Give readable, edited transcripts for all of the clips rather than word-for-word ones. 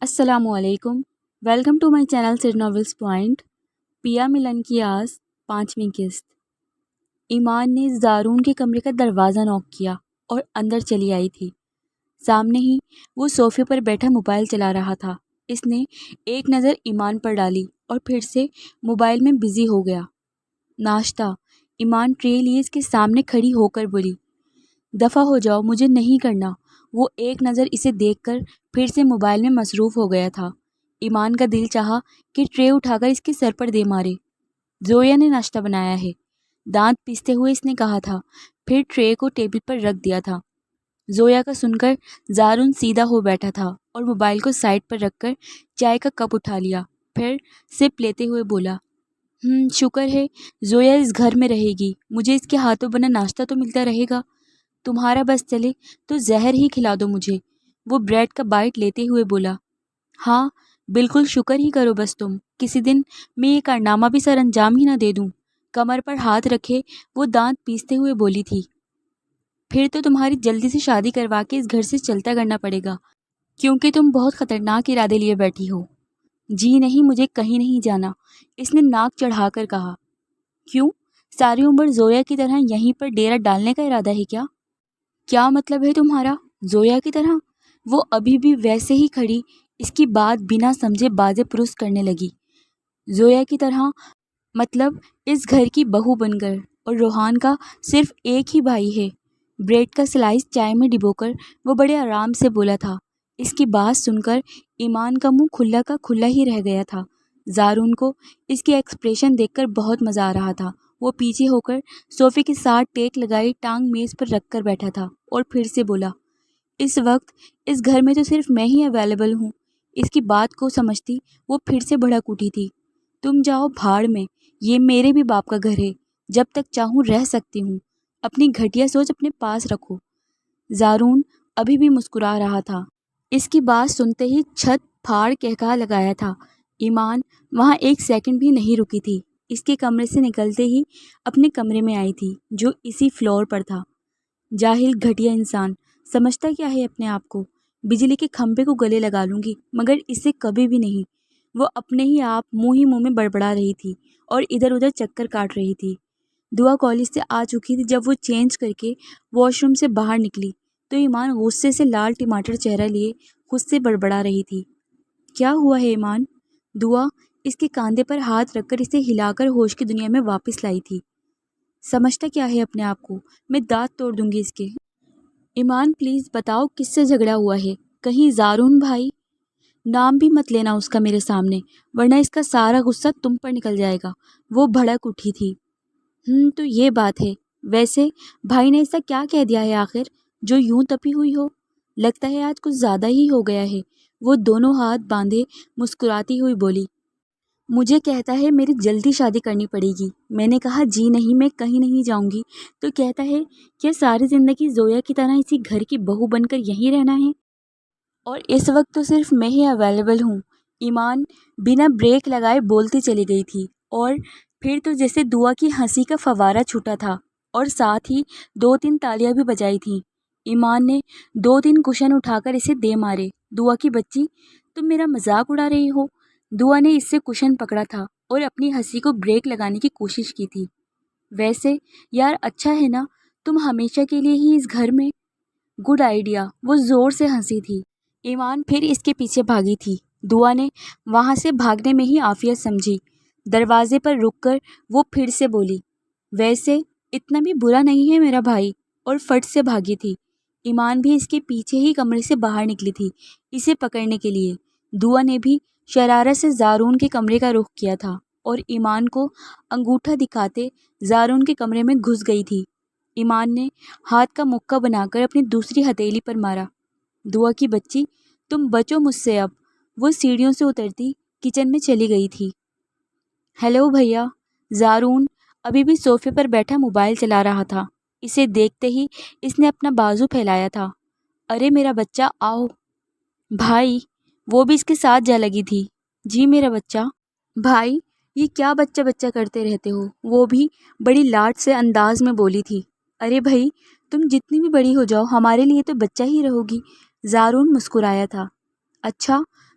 السلام علیکم، welcome to my channel sir novels point. Piya Milan کی آس، 5ویں قسط۔ ایمان نے زارون کے کمرے کا دروازہ نوک کیا اور اندر چلی آئی تھی۔ سامنے ہی وہ صوفے پر بیٹھا موبائل چلا رہا تھا۔ اس نے ایک نظر ایمان پر ڈالی اور پھر سے موبائل میں بزی ہو گیا۔ ناشتہ، ایمان ٹرے لیے اس کے سامنے کھڑی ہو کر بولی۔ دفع ہو جاؤ، مجھے نہیں کرنا۔ وہ ایک نظر اسے دیکھ کر پھر سے موبائل میں مصروف ہو گیا تھا۔ ایمان کا دل چاہا کہ ٹرے اٹھا کر اس کے سر پر دے مارے۔ زویا نے ناشتہ بنایا ہے، دانت پیستے ہوئے اس نے کہا تھا، پھر ٹرے کو ٹیبل پر رکھ دیا تھا۔ زویا کا سن کر زارون سیدھا ہو بیٹھا تھا اور موبائل کو سائڈ پر رکھ کر چائے کا کپ اٹھا لیا، پھر سپ لیتے ہوئے بولا، شکر ہے زویا اس گھر میں رہے گی، مجھے اس کے ہاتھوں بنا ناشتہ تو ملتا رہے گا۔ تمہارا بس چلے تو زہر ہی کھلا دو مجھے۔ وہ بریڈ کا بائٹ لیتے ہوئے بولا۔ ہاں بالکل، شکر ہی کرو بس تم، کسی دن میں یہ کارنامہ بھی سر انجام ہی نہ دے دوں۔ کمر پر ہاتھ رکھے وہ دانت پیستے ہوئے بولی تھی، پھر تو تمہاری جلدی سے شادی کروا کے اس گھر سے چلتا کرنا پڑے گا، کیونکہ تم بہت خطرناک ارادے لیے بیٹھی ہو۔ جی نہیں، مجھے کہیں نہیں جانا، اس نے ناک چڑھا کر کہا۔ کیوں؟ ساری عمر زویا کی طرح یہیں پر ڈیرا ڈالنے کا ارادہ ہے کیا؟ کیا مطلب ہے تمہارا؟ زویا کی طرح؟ وہ ابھی بھی ویسے ہی کھڑی اس کی بات بنا سمجھے بازے پرست کرنے لگی۔ زویا کی طرح مطلب اس گھر کی بہو بن کر، اور روحان کا صرف ایک ہی بھائی ہے۔ بریڈ کا سلائس چائے میں ڈبو کر وہ بڑے آرام سے بولا تھا۔ اس کی بات سن کر ایمان کا منہ کھلا کا کھلا ہی رہ گیا تھا۔ زارون کو اس کی ایکسپریشن دیکھ کر بہت مزہ آ رہا تھا۔ وہ پیچھے ہو کر صوفے کے ساتھ ٹیک لگائی ٹانگ میز پر رکھ کر بیٹھا تھا اور پھر سے بولا، اس وقت اس گھر میں تو صرف میں ہی اویلیبل ہوں۔ اس کی بات کو سمجھتی وہ پھر سے بھڑک اٹھی تھی۔ تم جاؤ بھاڑ میں، یہ میرے بھی باپ کا گھر ہے، جب تک چاہوں رہ سکتی ہوں، اپنی گھٹیا سوچ اپنے پاس رکھو۔ زارون ابھی بھی مسکرا رہا تھا۔ اس کی بات سنتے ہی چھت پھاڑ کہکہا لگایا تھا۔ ایمان وہاں ایک سیکنڈ بھی نہیں رکی تھی، اس کے کمرے سے نکلتے ہی اپنے کمرے میں آئی تھی جو اسی فلور پر تھا۔ جاہل گھٹیا انسان، سمجھتا کیا ہے اپنے آپ کو؟ بجلی کے کھمبے کو گلے لگا لوں گی مگر اسے کبھی بھی نہیں۔ وہ اپنے ہی آپ منہ میں بڑبڑا رہی تھی اور ادھر ادھر چکر کاٹ رہی تھی۔ دعا کالج سے آ چکی تھی۔ جب وہ چینج کر کے واش روم سے باہر نکلی تو ایمان غصے سے لال ٹماٹر چہرہ لیے خود سے بڑبڑا رہی تھی۔ کیا ہوا ہے ایمان؟ دعا اس کے کاندھے پر ہاتھ رکھ کر اسے ہلا کر ہوش کی دنیا میں واپس لائی تھی۔ سمجھتا کیا ہے اپنے آپ کو؟ میں دانت توڑ دوں گی اس کے۔ ایمان پلیز بتاؤ کس سے جھگڑا ہوا ہے؟ کہیں زارون بھائی؟ نام بھی مت لینا اس کا میرے سامنے، ورنہ اس کا سارا غصہ تم پر نکل جائے گا۔ وہ بھڑک اٹھی تھی۔ تو یہ بات ہے، ویسے بھائی نے ایسا کیا کہہ دیا ہے آخر جو یوں تپی ہوئی ہو؟ لگتا ہے آج کچھ زیادہ ہی ہو گیا ہے۔ وہ دونوں ہاتھ باندھے مسکراتی ہوئی بولی، مجھے کہتا ہے میری جلدی شادی کرنی پڑے گی۔ میں نے کہا جی نہیں، میں کہیں نہیں جاؤں گی، تو کہتا ہے کیا ساری زندگی زویا کی طرح اسی گھر کی بہو بن کر یہیں رہنا ہے؟ اور اس وقت تو صرف میں ہی اویلیبل ہوں۔ ایمان بنا بریک لگائے بولتی چلی گئی تھی، اور پھر تو جیسے دعا کی ہنسی کا فوارہ چھوٹا تھا اور ساتھ ہی 2-3 تالیاں بھی بجائی تھیں۔ ایمان نے 2-3 کشن اٹھا کر اسے دے مارے۔ دعا کی بچی، تم میرا مذاق اڑا رہی ہو؟ دعا نے اس سے کشن پکڑا تھا اور اپنی ہنسی کو بریک لگانے کی کوشش کی تھی۔ ویسے یار اچھا ہے نا، تم ہمیشہ کے لیے ہی اس گھر میں؟ Good idea. وہ زور سے ہنسی تھی۔ ایمان پھر اس کے پیچھے بھاگی تھی۔ دعا نے وہاں سے بھاگنے میں ہی عافیت سمجھی۔ دروازے پر رک کر وہ پھر سے بولی، ویسے اتنا بھی برا نہیں ہے میرا بھائی، اور فٹ سے بھاگی تھی۔ ایمان بھی اس کے پیچھے ہی کمرے سے باہر نکلی تھی اسے پکڑنے کے لیے۔ دعا نے بھی شرارت سے زارون کے کمرے کا رخ کیا تھا اور ایمان کو انگوٹھا دکھاتے زارون کے کمرے میں گھس گئی تھی۔ ایمان نے ہاتھ کا مکہ بنا کر اپنی دوسری ہتھیلی پر مارا۔ دعا کی بچی، تم بچو مجھ سے اب۔ وہ سیڑھیوں سے اترتی کچن میں چلی گئی تھی۔ ہیلو بھیا۔ زارون ابھی بھی صوفے پر بیٹھا موبائل چلا رہا تھا۔ اسے دیکھتے ہی اس نے اپنا بازو پھیلایا تھا۔ ارے میرا بچہ آؤ۔ بھائی، وہ بھی اس کے ساتھ جا لگی تھی۔ جی میرا بچہ۔ بھائی یہ کیا بچہ بچہ کرتے رہتے ہو؟ وہ بھی بڑی لاڈ سے انداز میں بولی تھی۔ ارے بھائی، تم جتنی بھی بڑی ہو جاؤ ہمارے لیے تو بچہ ہی رہو گی۔ زارون مسکرایا تھا۔ اچھا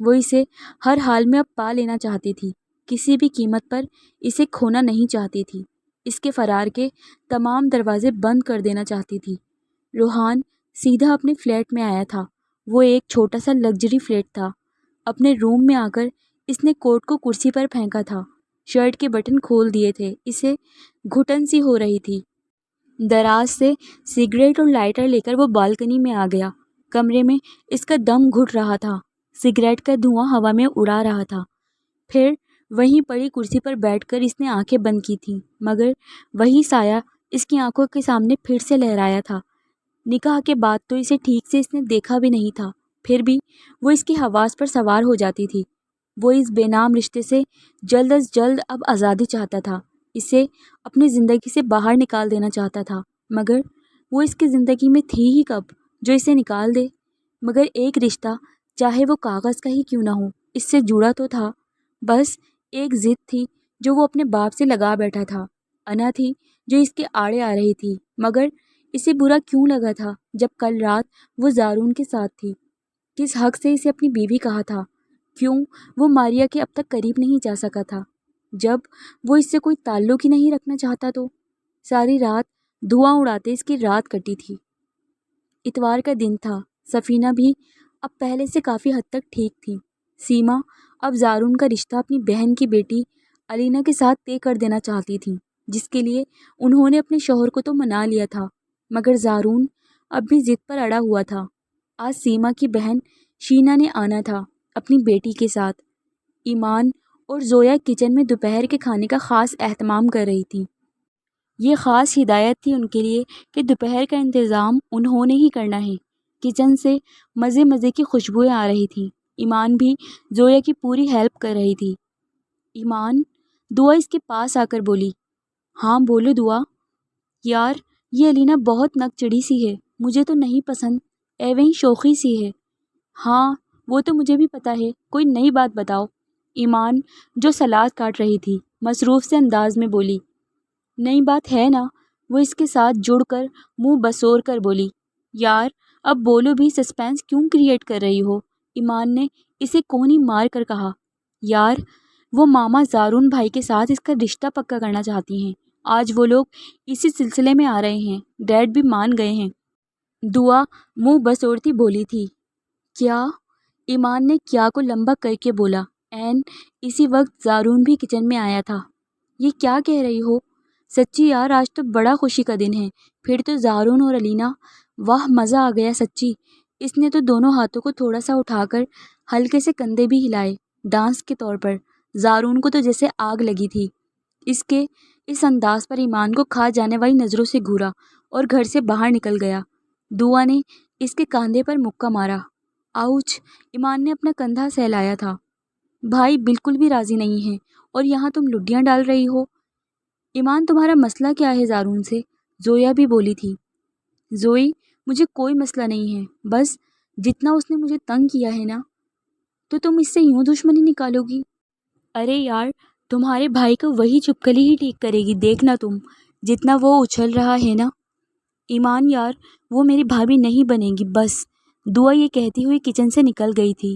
وہ اسے ہر حال میں اب پا لینا چاہتی تھی، کسی بھی قیمت پر اسے کھونا نہیں چاہتی تھی، اس کے فرار کے تمام دروازے بند کر دینا چاہتی تھی۔ روحان سیدھا اپنے فلیٹ میں آیا تھا۔ وہ ایک چھوٹا سا لگژری فلیٹ تھا۔ اپنے روم میں آ کر اس نے کوٹ کو کرسی پر پھینکا تھا، شرٹ کے بٹن کھول دیے تھے، اسے گھٹن سی ہو رہی تھی۔ دراز سے سگریٹ اور لائٹر لے کر وہ بالکنی میں آ گیا۔ کمرے میں اس کا دم گھٹ رہا تھا، سگریٹ کا دھواں ہوا میں اڑا رہا تھا۔ پھر وہیں پڑی کرسی پر بیٹھ کر اس نے آنکھیں بند کی تھیں، مگر وہی سایہ اس کی آنکھوں کے سامنے پھر سے لہرایا تھا۔ نکاح کے بعد تو اسے ٹھیک سے اس نے دیکھا بھی نہیں تھا، پھر بھی وہ اس کی حواس پر سوار ہو جاتی تھی۔ وہ اس بے نام رشتے سے جلد از جلد اب آزادی چاہتا تھا، اسے اپنی زندگی سے باہر نکال دینا چاہتا تھا، مگر وہ اس کی زندگی میں تھی ہی کب جو اسے نکال دے؟ مگر ایک رشتہ، چاہے وہ کاغذ کا ہی کیوں نہ ہو، اس سے جڑا تو تھا۔ بس ایک ضد تھی جو وہ اپنے باپ سے لگا بیٹھا تھا، انا تھی جو اس کے آڑے آ رہی تھی، مگر اسے برا کیوں لگا تھا جب کل رات وہ زارون کے ساتھ تھی؟ کس حق سے اسے اپنی بیوی کہا تھا؟ کیوں وہ ماریا کے اب تک قریب نہیں جا سکا تھا؟ جب وہ اس سے کوئی تعلق ہی نہیں رکھنا چاہتا تو؟ ساری رات دھواں اڑاتے اس کی رات کٹی تھی۔ اتوار کا دن تھا، سفینہ بھی اب پہلے سے کافی حد تک ٹھیک تھی۔ سیما اب زارون کا رشتہ اپنی بہن کی بیٹی علینا کے ساتھ طے کر دینا چاہتی تھی، جس کے لیے انہوں نے اپنے شوہر کو تو منا لیا تھا، مگر زارون اب بھی ضد پر اڑا ہوا تھا۔ آج سیما کی بہن شینا نے آنا تھا اپنی بیٹی کے ساتھ۔ ایمان اور زویا کچن میں دوپہر کے کھانے کا خاص اہتمام کر رہی تھی۔ یہ خاص ہدایت تھی ان کے لیے کہ دوپہر کا انتظام انہوں نے ہی کرنا ہے۔ کچن سے مزے مزے کی خوشبوئیں آ رہی تھیں۔ ایمان بھی زویا کی پوری ہیلپ کر رہی تھی۔ ایمان، دعا اس کے پاس آ کر بولی۔ ہاں بولو دعا۔ یار، یہ علینا بہت نک چڑھی سی ہے، مجھے تو نہیں پسند، ایویں ہی شوخی سی ہے۔ ہاں وہ تو مجھے بھی پتا ہے، کوئی نئی بات بتاؤ۔ ایمان جو سلاد کاٹ رہی تھی مصروف سے انداز میں بولی۔ نئی بات ہے نا؟ وہ اس کے ساتھ جڑ کر منہ بسور کر بولی۔ یار اب بولو بھی، سسپینس کیوں کریٹ کر رہی ہو؟ ایمان نے اسے کونی مار کر کہا۔ یار وہ ماما زارون بھائی کے ساتھ اس کا رشتہ پکا کرنا چاہتی ہیں، آج وہ لوگ اسی سلسلے میں آ رہے ہیں، ڈیڈ بھی مان گئے ہیں۔ دعا منہ بسورتی بولی تھی۔ کیا؟ ایمان نے کیا کو لمبا کر کے بولا۔ این اسی وقت زارون بھی کچن میں آیا تھا۔ یہ کیا کہہ رہی ہو؟ سچی یار آج تو بڑا خوشی کا دن ہے، پھر تو زارون اور علینا، واہ مزہ آ گیا سچی۔ اس نے تو دونوں ہاتھوں کو تھوڑا سا اٹھا کر ہلکے سے کندھے بھی ہلائے، ڈانس کے طور پر۔ زارون کو تو جیسے آگ لگی تھی۔ اس کے اس انداز پر ایمان کو کھا جانے والی نظروں سے گھورا اور گھر سے باہر نکل گیا۔ دعا نے اس کے کاندھے پر مکہ مارا۔ آؤچ! ایمان نے اپنا کندھا سہلایا تھا۔ بھائی بالکل بھی راضی نہیں ہے اور یہاں تم لڈیاں ڈال رہی ہو۔ ایمان تمہارا مسئلہ کیا ہے زارون سے؟ زویا بھی بولی تھی۔ زوئی مجھے کوئی مسئلہ نہیں ہے، بس جتنا اس نے مجھے تنگ کیا ہے نا، تو تم اس سے یوں دشمنی نکالو گی؟ ارے یار تمہارے بھائی کو وہی چپکلی ہی ٹھیک کرے گی، دیکھنا تم، جتنا وہ اچھل رہا ہے نا۔ ایمان یار وہ میری بھابھی نہیں بنے گی بس۔ دعا یہ کہتی ہوئی کچن سے نکل گئی تھی۔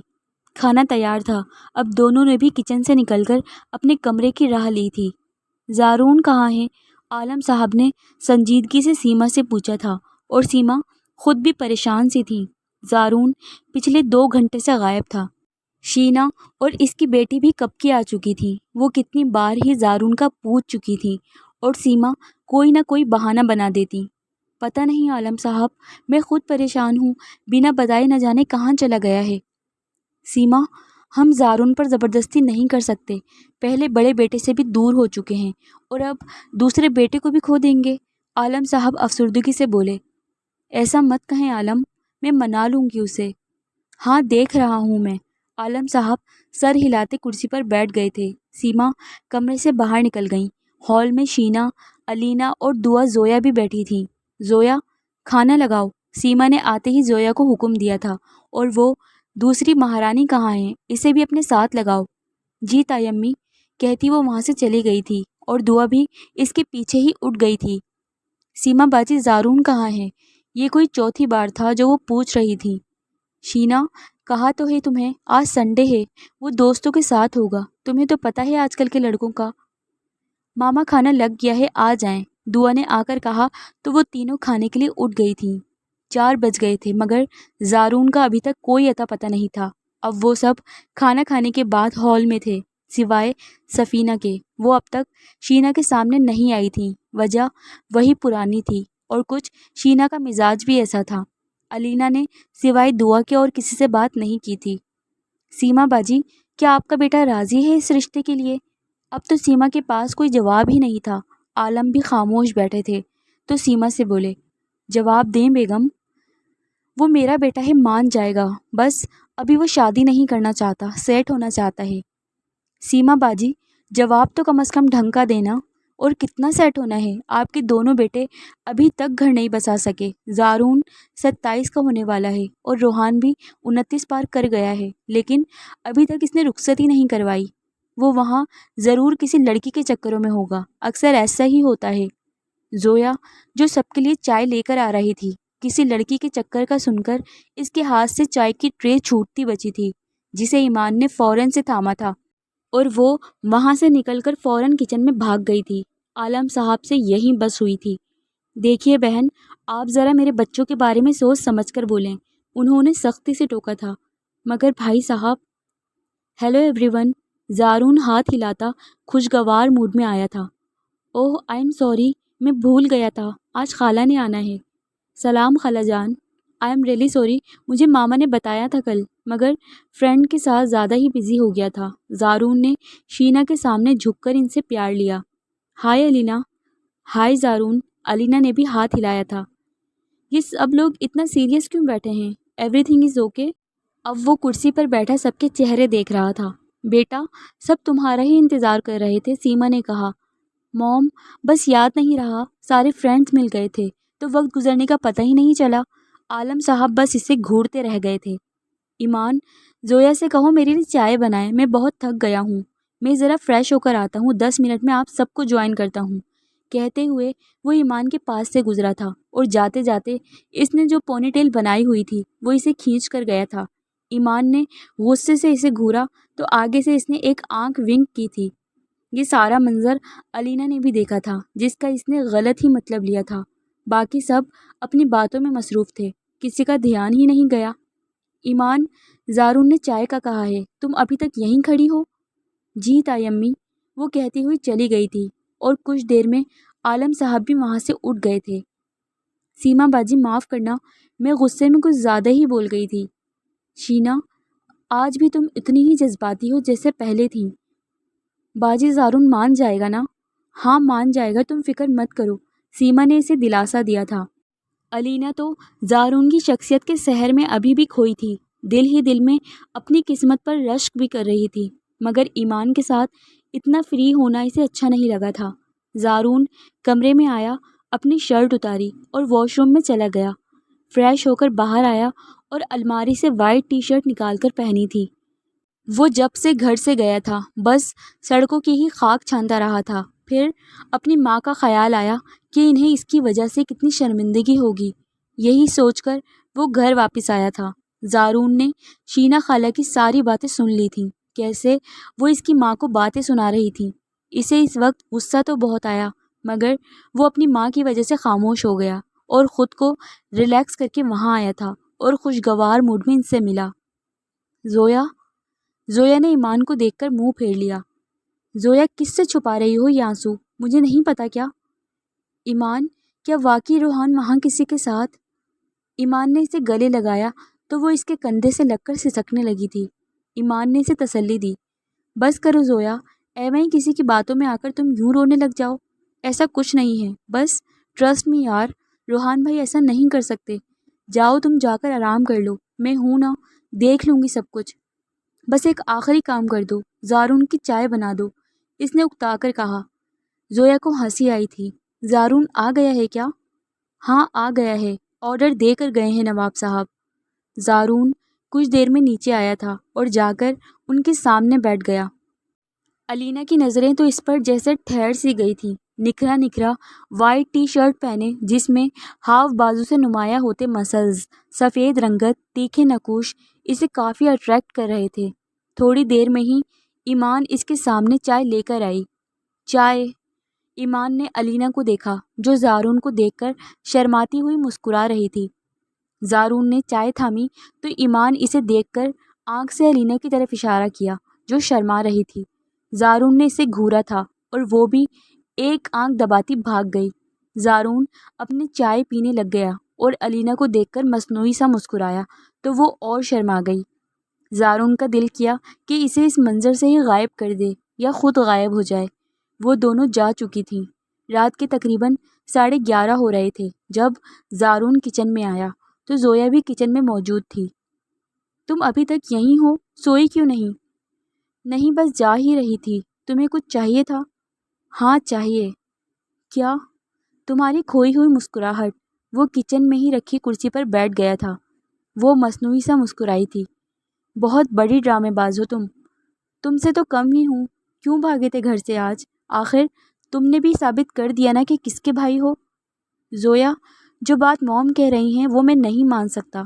کھانا تیار تھا، اب دونوں نے بھی کچن سے نکل کر اپنے کمرے کی راہ لی تھی۔ زارون کہاں ہے؟ عالم صاحب نے سنجیدگی سے سیما سے پوچھا تھا، اور سیما خود بھی پریشان سی تھی۔ زارون پچھلے 2 گھنٹے سے غائب تھا۔ شینا اور اس کی بیٹی بھی کب کی آ چکی تھی، وہ کتنی بار ہی زارون کا پوچھ چکی تھی، اور سیما کوئی نہ کوئی بہانہ بنا دیتی۔ پتہ نہیں عالم صاحب، میں خود پریشان ہوں، بنا بتائے نہ جانے کہاں چلا گیا ہے۔ سیما، ہم زارون پر زبردستی نہیں کر سکتے، پہلے بڑے بیٹے سے بھی دور ہو چکے ہیں اور اب دوسرے بیٹے کو بھی کھو دیں گے، عالم صاحب افسردگی سے بولے۔ ایسا مت کہیں عالم، میں منا لوں گی اسے۔ ہاں دیکھ رہا ہوں میں۔ عالم صاحب سر ہلاتے کرسی پر بیٹھ گئے تھے۔ سیما کمرے سے باہر نکل گئیں۔ ہال میں شینا، علینا اور دعا زویا بھی بیٹھی تھیں۔ زویا کھانا لگاؤ، سیما نے آتے ہی زویا کو حکم دیا تھا، اور وہ دوسری مہارانی کہاں ہے، اسے بھی اپنے ساتھ لگاؤ۔ جی تائی امی، کہتی وہ وہاں سے چلی گئی تھی، اور دعا بھی اس کے پیچھے ہی اٹھ گئی تھی۔ سیما باجی زارون کہاں ہے؟ یہ کوئی چوتھی بار تھا جو وہ پوچھ رہی تھی۔ شینا کہا تو ہے تمہیں، آج سنڈے ہے، وہ دوستوں کے ساتھ ہوگا، تمہیں تو پتہ ہے آج کل کے لڑکوں کا۔ ماما کھانا لگ گیا ہے، آ جائیں، دعا نے آ کر کہا تو وہ تینوں کھانے کے لیے اٹھ گئی تھیں۔ 4 بج گئے تھے مگر زارون کا ابھی تک کوئی اتا پتہ نہیں تھا۔ اب وہ سب کھانا کھانے کے بعد ہال میں تھے، سوائے سفینہ کے۔ وہ اب تک شینا کے سامنے نہیں آئی تھیں، وجہ وہی پرانی تھی، اور کچھ شینا کا مزاج بھی ایسا تھا۔ علینا نے سوائے دعا کے اور کسی سے بات نہیں کی تھی۔ سیما باجی، کیا آپ کا بیٹا راضی ہے اس رشتے کے لیے؟ اب تو سیما کے پاس کوئی جواب ہی نہیں تھا۔ عالم بھی خاموش بیٹھے تھے تو سیما سے بولے، جواب دیں بیگم؟ وہ میرا بیٹا ہے، مان جائے گا، بس ابھی وہ شادی نہیں کرنا چاہتا، سیٹ ہونا چاہتا ہے۔ سیما باجی، جواب تو کم از کم ڈھنگ کا دینا، اور کتنا سیٹ ہونا ہے؟ آپ کے دونوں بیٹے ابھی تک گھر نہیں بسا سکے۔ زارون 27 کا ہونے والا ہے اور روحان بھی 29 پار کر گیا ہے، لیکن ابھی تک اس نے رخصت ہی نہیں کروائی۔ وہ وہاں ضرور کسی لڑکی کے چکروں میں ہوگا، اکثر ایسا ہی ہوتا ہے۔ زویا جو سب کے لیے چائے لے کر آ رہی تھی، کسی لڑکی کے چکر کا سن کر اس کے ہاتھ سے چائے کی ٹرے چھوٹتی بچی تھی، جسے ایمان نے فوراً سے تھاما تھا، اور وہ وہاں سے نکل کر فوراً کچن میں بھاگ گئی تھی۔ عالم صاحب سے یہی بس ہوئی تھی۔ دیکھیے بہن، آپ ذرا میرے بچوں کے بارے میں سوچ سمجھ کر بولیں، انہوں نے سختی سے ٹوکا تھا۔ مگر بھائی صاحب۔ ہیلو ایوری ون، زارون ہاتھ ہلاتا خوشگوار موڈ میں آیا تھا۔ اوہ آئی ایم سوری، میں بھول گیا تھا، آج خالہ نے آنا ہے۔ سلام خالہ جان، آئی ایم ریئلی سوری، مجھے ماما نے بتایا تھا کل، مگر فرینڈ کے ساتھ زیادہ ہی بزی ہو گیا تھا۔ زارون نے شینا کے سامنے جھک کر ان سے پیار لیا۔ ہائے علینا۔ ہائے زارون، علینا نے بھی ہاتھ ہلایا تھا۔ یہ سب لوگ اتنا سیریس کیوں بیٹھے ہیں؟ Every thing is okay? اب وہ کرسی پر بیٹھا سب کے چہرے دیکھ رہا تھا۔ بیٹا، سب تمہارا ہی انتظار کر رہے تھے، سیما نے کہا۔ موم، بس یاد نہیں رہا، سارے فرینڈز مل گئے تھے تو وقت گزرنے کا پتہ ہی نہیں چلا۔ عالم صاحب بس اسے گھورتے رہ گئے تھے۔ ایمان، زویا سے کہو میرے لیے چائے بنائے، میں بہت تھک گیا ہوں، میں ذرا فریش ہو کر آتا ہوں، 10 منٹ میں آپ سب کو جوائن کرتا ہوں۔ کہتے ہوئے وہ ایمان کے پاس سے گزرا تھا، اور جاتے جاتے اس نے جو پونی ٹیل بنائی ہوئی تھی وہ اسے کھینچ کر گیا تھا۔ ایمان نے غصے سے اسے گھورا تو آگے سے اس نے ایک آنکھ ونک کی تھی۔ یہ سارا منظر علینا نے بھی دیکھا تھا، جس کا اس نے غلط ہی مطلب لیا تھا۔ باقی سب اپنی باتوں میں مصروف تھے، کسی کا دھیان ہی نہیں گیا۔ ایمان، زارون نے چائے کا کہا ہے، تم ابھی تک یہیں کھڑی ہو؟ جی تائی امی، وہ کہتی ہوئی چلی گئی تھی، اور کچھ دیر میں عالم صاحب بھی وہاں سے اٹھ گئے تھے۔ سیما باجی معاف کرنا، میں غصے میں کچھ زیادہ ہی بول گئی تھی۔ شینا، آج بھی تم اتنی ہی جذباتی ہو جیسے پہلے تھیں۔ باجی زارون مان جائے گا نا؟ ہاں مان جائے گا، تم فکر مت کرو، سیما نے اسے دلاسا دیا تھا۔ علینا تو زارون کی شخصیت کے سحر میں ابھی بھی کھوئی تھی، دل ہی دل میں اپنی قسمت پر رشک بھی کر رہی تھی، مگر ایمان کے ساتھ اتنا فری ہونا اسے اچھا نہیں لگا تھا۔ زارون کمرے میں آیا، اپنی شرٹ اتاری اور واش روم میں چلا گیا۔ فریش ہو کر باہر آیا اور الماری سے وائٹ ٹی شرٹ نکال کر پہنی تھی۔ وہ جب سے گھر سے گیا تھا بس سڑکوں کی ہی خاک چھانتا رہا تھا۔ پھر اپنی ماں کا خیال آیا کہ انہیں اس کی وجہ سے کتنی شرمندگی ہوگی، یہی سوچ کر وہ گھر واپس آیا تھا۔ زارون نے شینا خالہ کی ساری باتیں سن لی تھیں، کیسے وہ اس کی ماں کو باتیں سنا رہی تھیں۔ اسے اس وقت غصہ تو بہت آیا، مگر وہ اپنی ماں کی وجہ سے خاموش ہو گیا اور خود کو ریلیکس کر کے وہاں آیا تھا اور خوشگوار موڈ میں ان سے ملا۔ زویا نے ایمان کو دیکھ کر منہ پھیر لیا۔ زویا، کس سے چھپا رہی ہو یہ آنسو؟ مجھے نہیں پتا کیا؟ ایمان، کیا واقعی روحان وہاں کسی کے ساتھ؟ ایمان نے اسے گلے لگایا تو وہ اس کے کندھے سے لگ کر سسکنے لگی تھی۔ ایمان نے اسے تسلی دی۔ بس کرو زویا، ایویں ہی کسی کی باتوں میں آ کر تم یوں رونے لگ جاؤ، ایسا کچھ نہیں ہے، بس ٹرسٹ می یار، روحان بھائی ایسا نہیں کر سکتے۔ جاؤ تم جا کر آرام کر لو، میں ہوں نا، دیکھ لوں گی سب کچھ۔ بس ایک آخری کام کر دو، زارون کی چائے بنا دو، اس نے اکتا کر کہا۔ زویا کو ہنسی آئی تھی۔ زارون آ گیا ہے کیا؟ ہاں آ گیا ہے، آرڈر دے کر گئے ہیں نواب صاحب۔ زارون کچھ دیر میں نیچے آیا تھا اور جا کر ان کے سامنے بیٹھ گیا۔ علینا کی نظریں تو اس پر جیسے ٹھہر سی گئی تھیں۔ نکھرا نکھرا وائٹ ٹی شرٹ پہنے جس میں ہاف بازو سے نمایاں ہوتے مسلز، سفید رنگت، تیکھے نقوش اسے کافی اٹریکٹ کر رہے تھے۔ تھوڑی دیر میں ہی ایمان اس کے سامنے چائے لے کر آئی۔ چائے؟ ایمان نے علینا کو دیکھا جو زارون کو دیکھ کر شرماتی ہوئی مسکرا رہی تھی۔ زارون نے چائے تھامی تو ایمان اسے دیکھ کر آنکھ سے علینا کی طرف اشارہ کیا جو شرما رہی تھی۔ زارون نے اسے گھورا تھا اور وہ بھی ایک آنکھ دباتی بھاگ گئی۔ زارون اپنی چائے پینے لگ گیا اور علینا کو دیکھ کر مصنوعی سا مسکرایا تو وہ اور شرما گئی۔ زارون کا دل کیا کہ اسے اس منظر سے ہی غائب کر دے یا خود غائب ہو جائے۔ وہ دونوں جا چکی تھیں۔ رات کے تقریباً 11:30 ہو رہے تھے جب زارون کچن میں آیا تو زویا بھی کچن میں موجود تھی۔ تم ابھی تک یہیں ہو؟ سوئی کیوں نہیں؟ نہیں، بس جا ہی رہی تھی۔ تمہیں کچھ چاہیے تھا؟ ہاں چاہیے۔ کیا؟ تمہاری کھوئی ہوئی مسکراہٹ۔ وہ کچن میں ہی رکھی کرسی پر بیٹھ گیا تھا۔ وہ مصنوعی سا مسکرائی تھی۔ بہت بڑی ڈرامے باز ہو تم سے تو کم ہی ہوں۔ کیوں بھاگے تھے گھر سے آج؟ آخر تم نے بھی ثابت کر دیا نا کہ کس کے بھائی ہو۔ زویا، جو بات موم کہہ رہی ہیں وہ میں نہیں مان سکتا۔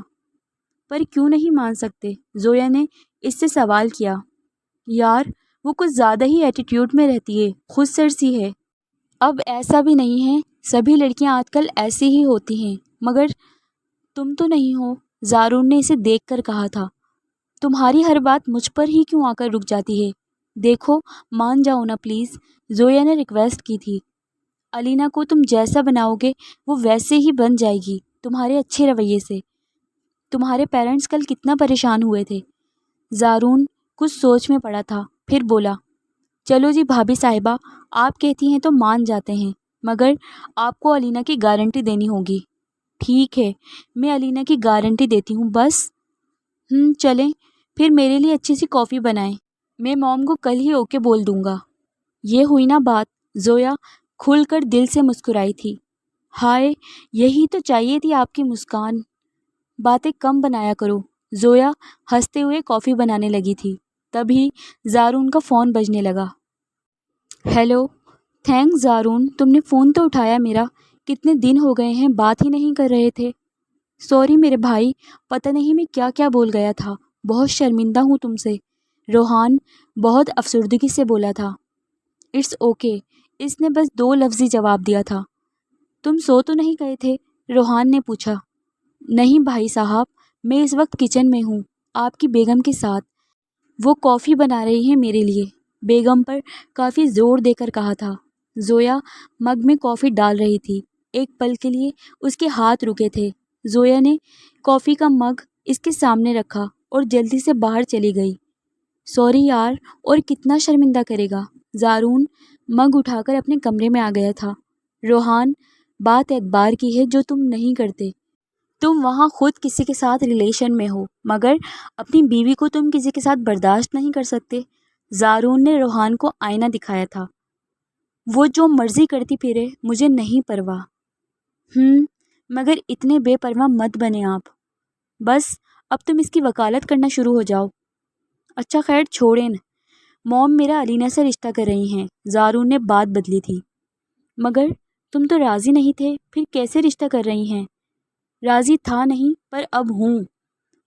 پر کیوں نہیں مان سکتے؟ زویا نے اس سے سوال کیا۔ یار وہ کچھ زیادہ ہی ایٹیٹیوڈ میں رہتی ہے، خود سرسی ہے۔ اب ایسا بھی نہیں ہے، سبھی لڑکیاں آج کل ایسی ہی ہوتی ہیں، مگر تم تو نہیں ہو۔ زارون نے اسے دیکھ کر کہا تھا۔ تمہاری ہر بات مجھ پر ہی کیوں آ کر رک جاتی ہے؟ دیکھو مان جاؤ نا پلیز، زویا نے ریکویسٹ کی تھی۔ علینا کو تم جیسا بناؤ گے وہ ویسے ہی بن جائے گی، تمہارے اچھے رویے سے۔ تمہارے پیرنٹس کل کتنا پریشان ہوئے تھے۔ زارون کچھ سوچ میں پڑا تھا، پھر بولا، چلو جی بھابھی صاحبہ، آپ کہتی ہیں تو مان جاتے ہیں، مگر آپ کو علینا کی گارنٹی دینی ہوگی۔ ٹھیک ہے، میں علینا کی گارنٹی دیتی ہوں، بس چلیں پھر میرے لیے اچھی سی کافی بنائیں، میں موم کو کل ہی اوکے بول دوں گا۔ یہ ہوئی نا بات۔ زویا کھل کر دل سے مسکرائی تھی۔ ہائے، یہی تو چاہیے تھی آپ کی مسکان۔ باتیں کم بنایا کرو۔ زویا ہنستے ہوئے کافی بنانے لگی تھی، تبھی زارون کا فون بجنے لگا۔ ہیلو، تھینکس زارون، تم نے فون تو اٹھایا میرا، کتنے دن ہو گئے ہیں بات ہی نہیں کر رہے تھے۔ سوری میرے بھائی، پتہ نہیں میں کیا کیا بول گیا تھا، بہت شرمندہ ہوں تم سے، روحان بہت افسردگی سے بولا تھا۔ اٹس اوکے، اس نے بس 2 لفظی جواب دیا تھا۔ تم سو تو نہیں گئے تھے؟ روحان نے پوچھا۔ نہیں بھائی صاحب، میں اس وقت کچن میں ہوں آپ کی بیگم کے ساتھ، وہ کافی بنا رہی ہیں میرے لیے، بیگم پر کافی زور دے کر کہا تھا۔ زویا مگ میں کافی ڈال رہی تھی، ایک پل کے لیے اس کے ہاتھ رکے تھے۔ زویا نے کافی کا مگ اس کے سامنے رکھا اور جلدی سے باہر چلی گئی۔ سوری یار، اور کتنا شرمندہ کرے گا۔ زارون مگ اٹھا کر اپنے کمرے میں آ گیا تھا۔ روحان، بات اعتبار کی ہے جو تم نہیں کرتے، تم وہاں خود کسی کے ساتھ ریلیشن میں ہو، مگر اپنی بیوی کو تم کسی کے ساتھ برداشت نہیں کر سکتے۔ زارون نے روحان کو آئینہ دکھایا تھا۔ وہ جو مرضی کرتی پھرے، مجھے نہیں پرواہ۔ مگر اتنے بے پرواہ مت بنے آپ، بس اب تم اس کی وکالت کرنا شروع ہو جاؤ۔ اچھا خیر چھوڑیں، موم میرا علینا سے رشتہ کر رہی ہیں۔ زارون نے بات بدلی تھی۔ مگر تم تو راضی نہیں تھے، پھر کیسے رشتہ کر رہی ہیں؟ راضی تھا نہیں، پر اب ہوں۔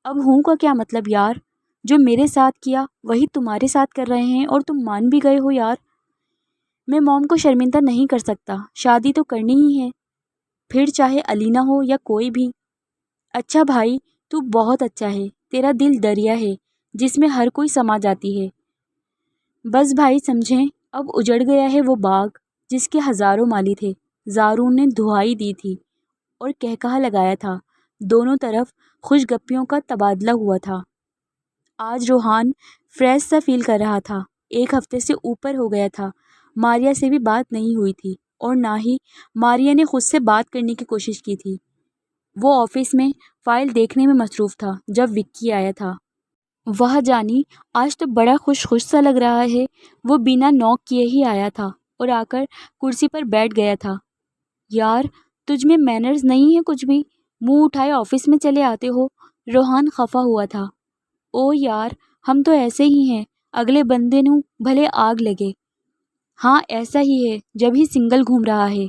اب ہوں کا کیا مطلب یار؟ جو میرے ساتھ کیا وہی تمہارے ساتھ کر رہے ہیں اور تم مان بھی گئے ہو یار۔ میں موم کو شرمندہ نہیں کر سکتا، شادی تو کرنی ہی ہے، پھر چاہے علینا ہو یا کوئی بھی۔ اچھا بھائی، تو بہت اچھا ہے، تیرا دل دریا ہے جس میں ہر کوئی سما جاتی ہے۔ بس بھائی سمجھیں، اب اجڑ گیا ہے وہ باغ جس کے ہزاروں مالی تھے۔ زارون نے دہائی دی تھی اور کہکہا لگایا تھا۔ دونوں طرف خوش گپیوں کا تبادلہ ہوا تھا۔ آج روحان فریش سا فیل کر رہا تھا، 1 ہفتے سے اوپر ہو گیا تھا۔ ماریا سے بھی بات نہیں ہوئی تھی اور نہ ہی ماریا نے خود سے بات کرنے کی کوشش کی تھی۔ وہ آفس میں فائل دیکھنے میں مصروف تھا جب وکی آیا تھا۔ وہ جانی، آج تو بڑا خوش سا لگ رہا ہے۔ وہ بنا نوک کیے ہی آیا تھا اور آ کر کرسی پر بیٹھ گیا تھا۔ یار تجھ میں مینرز نہیں ہے کچھ بھی، منہ اٹھائے آفس میں چلے آتے ہو۔ روحان خفا ہوا تھا۔ او یار، ہم تو ایسے ہی ہیں، اگلے بندے نوں بھلے آگ لگے۔ ہاں ایسا ہی ہے جب ہی سنگل گھوم رہا ہے۔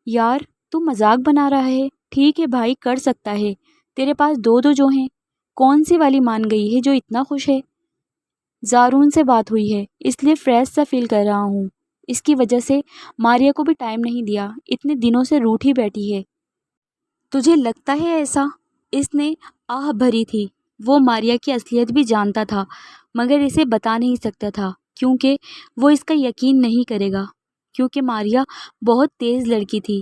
یار تو مذاق بنا رہا ہے؟ ٹھیک ہے بھائی کر سکتا ہے، تیرے پاس دو دو جو ہیں، کون سی والی مان گئی ہے جو اتنا خوش ہے؟ زارون سے بات ہوئی ہے اس لیے فریش سا فیل کر رہا ہوں، اس کی وجہ سے ماریا کو بھی ٹائم نہیں دیا، اتنے دنوں سے روٹھی بیٹھی ہے۔ تجھے لگتا ہے ایسا؟ اس نے آہ بھری تھی، وہ ماریا کی اصلیت بھی جانتا تھا مگر اسے بتا نہیں سکتا تھا کیونکہ وہ اس کا یقین نہیں کرے گا، کیونکہ ماریا بہت تیز لڑکی تھی۔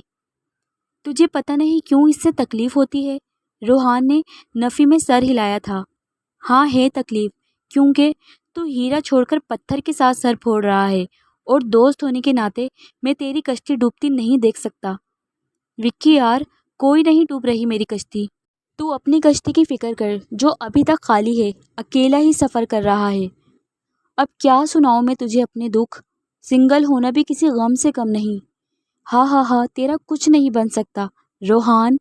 تجھے پتہ نہیں کیوں اس سے تکلیف ہوتی ہے؟ روحان نے نفی میں سر ہلایا تھا۔ ہاں ہے تکلیف، کیونکہ تو ہیرا چھوڑ کر پتھر کے ساتھ سر پھوڑ رہا ہے اور دوست ہونے کے ناطے میں تیری کشتی ڈوبتی نہیں دیکھ سکتا۔ وکی یار کوئی نہیں ڈوب رہی میری کشتی، تو اپنی کشتی کی فکر کر جو ابھی تک خالی ہے، اکیلا ہی سفر کر رہا ہے۔ اب کیا سناؤں میں تجھے اپنے دکھ، سنگل ہونا بھی کسی غم سے کم نہیں۔ ہاں ہاں ہاں تیرا کچھ نہیں بن سکتا۔ روحان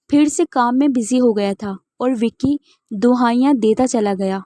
پھر سے کام میں بزی ہو گیا تھا اور وکی دہائیاں دیتا چلا گیا۔